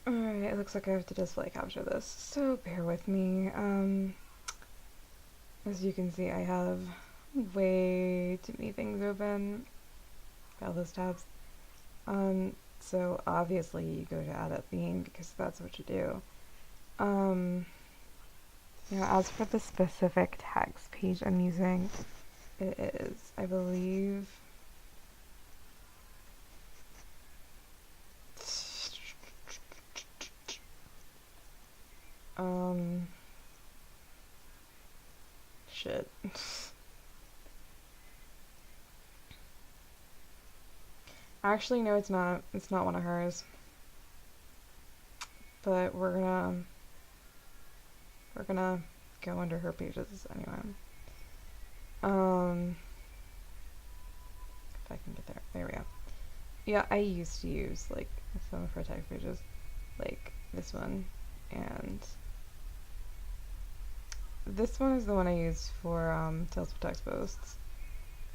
Alright, it looks like I have to display capture this, so bear with me. As you can see, I have way too many things open, all those tabs. So obviously you go to add a theme because that's what you do. Now as for the specific tags page I'm using, it is, I believe, shit. Actually, no, it's not. It's not one of hers. But we're gonna go under her pages anyway. If I can get there. There we go. Yeah, I used to use like some of her tag pages, like this one, and this one is the one I used for Tales of Text posts,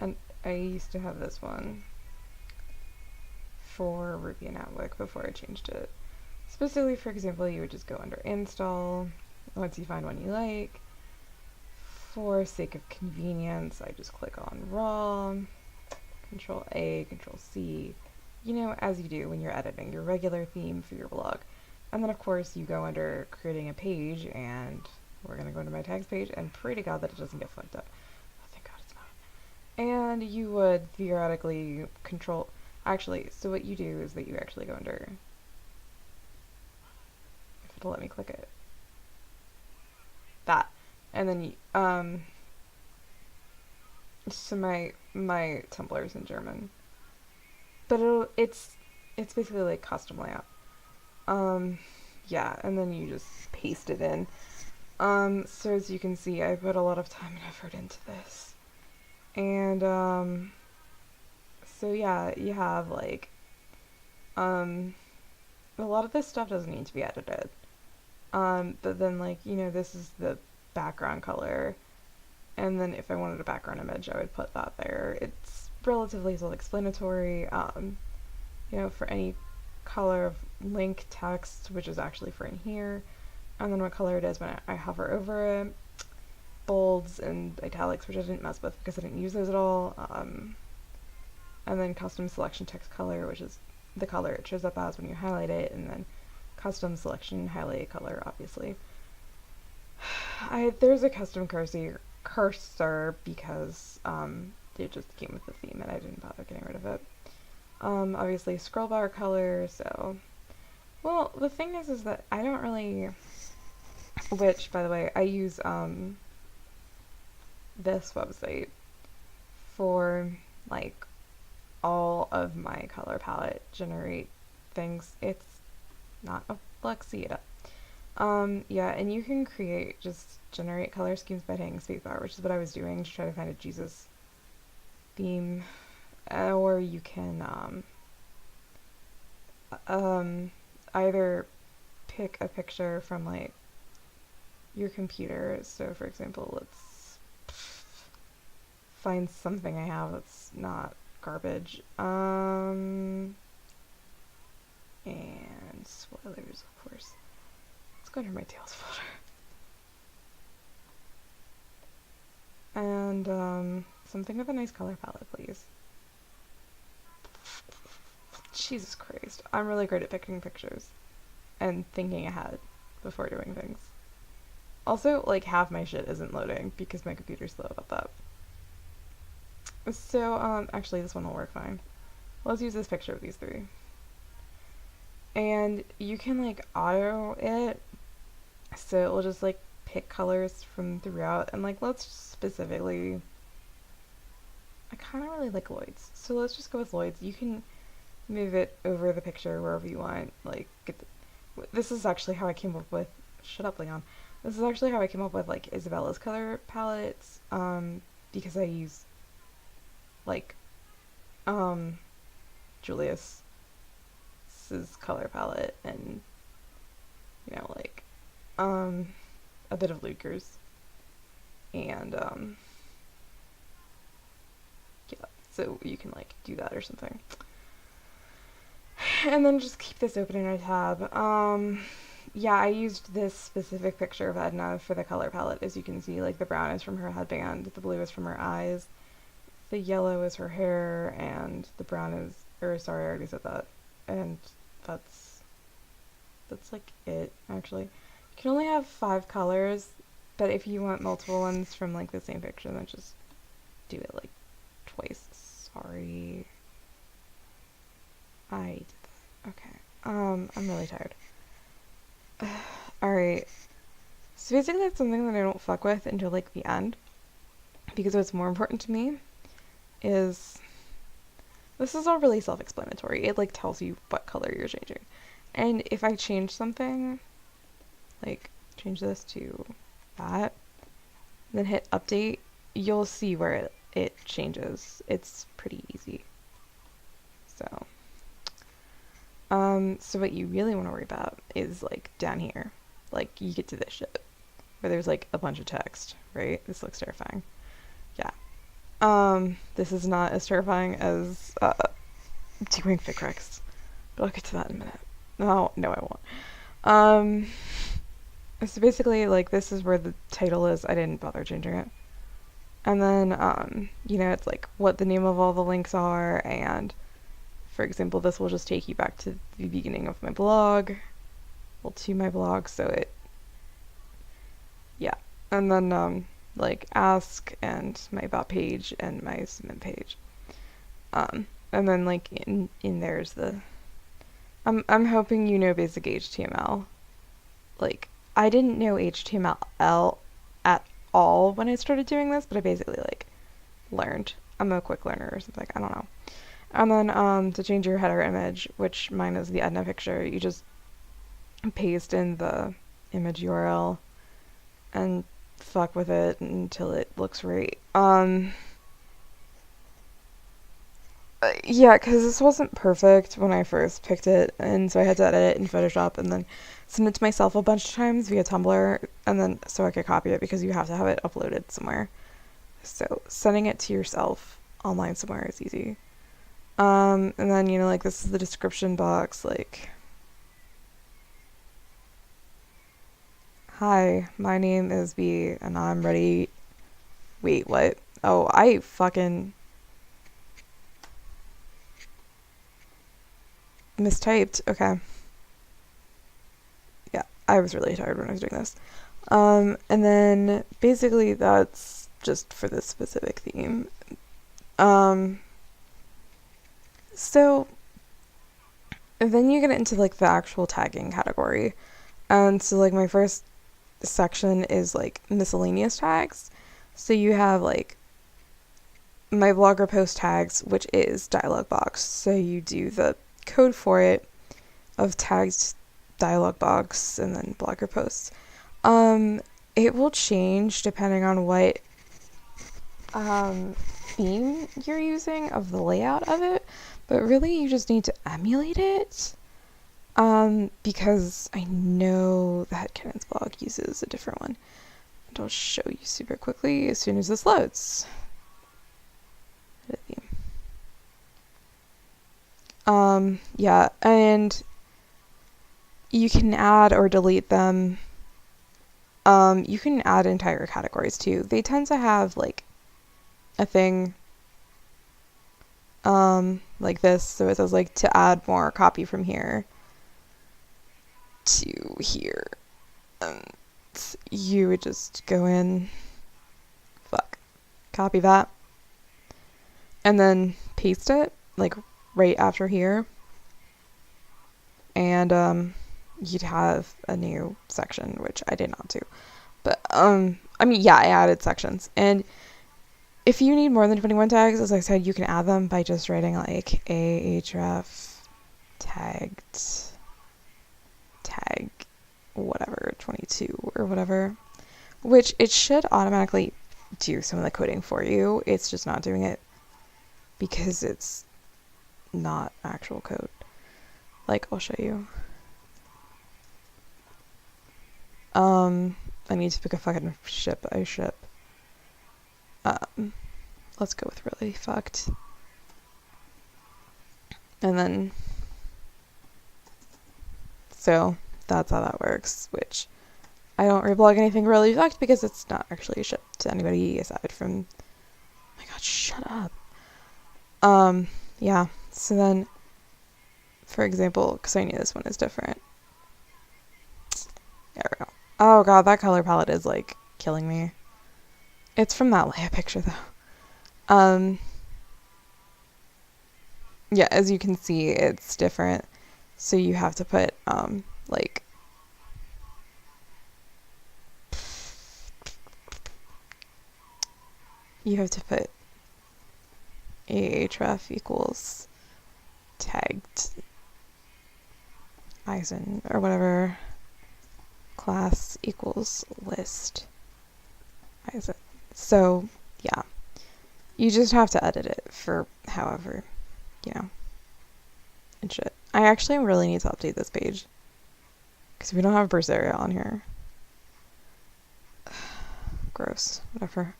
and I used to have this one for Ruby and Outlook before I changed it. Specifically, for example, you would just go under install once you find one you like. For sake of convenience, I just click on raw, Control A, Control C, you know, as you do when you're editing your regular theme for your blog. And then of course you go under creating a page, and we're gonna go into my tags page, and pray to God that it doesn't get fucked up. Oh, thank God it's not. And you would theoretically control, actually, so what you do is that you actually go under, if it'll let me click it, that, and then you, so my Tumblr is in German, but it's basically like custom layout. Yeah, and then you just paste it in. So as you can see, I put a lot of time and effort into this, and so yeah, you have like a lot of this stuff doesn't need to be edited. But then like, you know, this is the background color. And then if I wanted a background image, I would put that there. It's relatively self-explanatory, you know, for any color of link text, which is actually for in here, and then what color it is when I hover over it, bolds and italics, which I didn't mess with because I didn't use those at all, and then custom selection text color, which is the color it shows up as when you highlight it, and then custom selection highlight color, obviously. There's a custom cursor because it just came with the theme and I didn't bother getting rid of it. Obviously scroll bar color, so, well, the thing is that I don't really, which, by the way, I use this website for like all of my color palette generate things. It's not a Fluxeeda. Yeah, and you can just generate color schemes by hitting spacebar, which is what I was doing to try to find a Jesus theme. Or you can either pick a picture from like your computer. So for example, let's find something I have that's not garbage. And spoilers, of course. Let's go to my Tails folder. And something with a nice color palette, please. Jesus Christ. I'm really great at picking pictures and thinking ahead before doing things. Also, like, half my shit isn't loading because my computer's slow about that. So, actually this one will work fine. Let's use this picture of these three. And you can, like, auto it, so it will just, like, pick colors from throughout, and, like, let's specifically, I kind of really like Lloyd's, so let's just go with Lloyd's. You can move it over the picture wherever you want, like, this is actually how I came up with, shut up, Leon. This is actually how I came up with, like, Isabella's color palettes, because I use, like, Julius's color palette, and, you know, like, a bit of Luker's, and, yeah, so you can, like, do that or something. And then just keep this open in a tab. Yeah, I used this specific picture of Edna for the color palette. As you can see, like the brown is from her headband, the blue is from her eyes, the yellow is her hair, and the brown is, or sorry, I already said that. And that's like it, actually. You can only have 5 colors, but if you want multiple ones from like the same picture, then just do it like twice. Sorry. I did that. Okay. I'm really tired. Alright. So basically that's something that I don't fuck with until like the end. Because what's more important to me is, this is all really self-explanatory. It like tells you what color you're changing. And if I change something, like change this to that, then hit update, you'll see where it changes. It's pretty easy. So what you really want to worry about is like down here. Like you get to this shit where there's like a bunch of text, right? This looks terrifying. Yeah. This is not as terrifying as doing Ficrex, but I'll get to that in a minute. No, I won't. So basically, like, this is where the title is. I didn't bother changing it. And then, you know, it's like what the name of all the links are, and for example, this will just take you back to the beginning of my blog, well, to my blog, so it, yeah. And then, like, ask, and my about page, and my submit page. And then, like, in there's the, I'm hoping you know basic HTML. Like, I didn't know HTML at all when I started doing this, but I basically, like, learned. I'm a quick learner or something, I don't know. And then, to change your header image, which mine is the Edna picture, you just paste in the image URL and fuck with it until it looks right. Yeah, because this wasn't perfect when I first picked it, and so I had to edit it in Photoshop and then send it to myself a bunch of times via Tumblr, and then so I could copy it because you have to have it uploaded somewhere. So sending it to yourself online somewhere is easy. And then, you know, like, this is the description box, like, hi, my name is B, and I'm ready. Wait, what? Oh, I fucking mistyped. Okay. Yeah, I was really tired when I was doing this. And then basically that's just for this specific theme. So then you get into like the actual tagging category. And so like my first section is like miscellaneous tags. So you have like my blogger post tags, which is dialog box. So you do the code for it of tagged dialog box and then blogger posts. It will change depending on what theme you're using of the layout of it, but really you just need to emulate it, because I know that Kennan's blog uses a different one, and I'll show you super quickly as soon as this loads. Yeah, and you can add or delete them. You can add entire categories too. They tend to have like a thing like this, so it says like to add more, copy from here to here. You would just go in, copy that, and then paste it like right after here, and you'd have a new section, which I did not do, but I mean, yeah, I added sections. And if you need more than 21 tags, as I said, you can add them by just writing like ahref tagged tag whatever 22 or whatever, which it should automatically do some of the coding for you. It's just not doing it because it's not actual code. Like, I'll show you. I need to pick a fucking ship. I ship. Let's go with really fucked. And then So that's how that works, which I don't reblog anything really effect because it's not actually shipped to anybody aside from, oh my god, shut up. Yeah, so then, for example, because I knew this one is different. There we go. Oh god, that color palette is like killing me. It's from that Leia picture though. Yeah, as you can see, it's different. So you have to put, like, you have to put ahref equals tagged Eisen or whatever class equals list Eisen. So yeah, you just have to edit it for however, you know, and shit. I actually really need to update this page because we don't have Berseria on here. Gross. Whatever.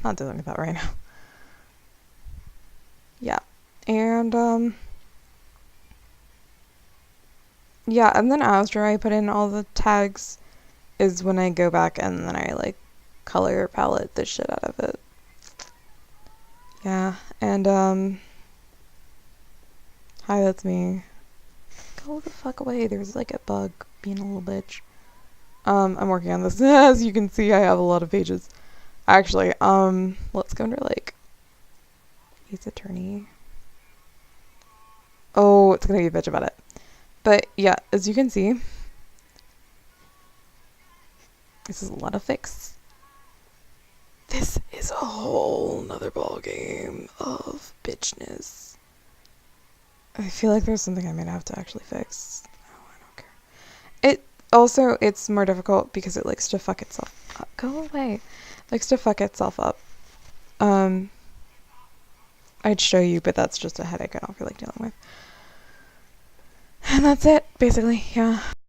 Not dealing with that right now. Yeah. And, yeah, and then after I put in all the tags is when I go back and then I, like, color palette the shit out of it. Yeah, and, hi, that's me. Go the fuck away. There's, like, a bug being a little bitch. I'm working on this. As you can see, I have a lot of pages. Actually, let's go into, like, Ace Attorney. Oh, it's gonna be a bitch about it. But, yeah, as you can see, this is a lot of fix. This is a whole nother ball game of bitchness. I feel like there's something I might have to actually fix. Oh, I don't care. It's more difficult because it likes to fuck itself up. Go away. It likes to fuck itself up. I'd show you, but that's just a headache I don't feel like dealing with. And that's it, basically, yeah.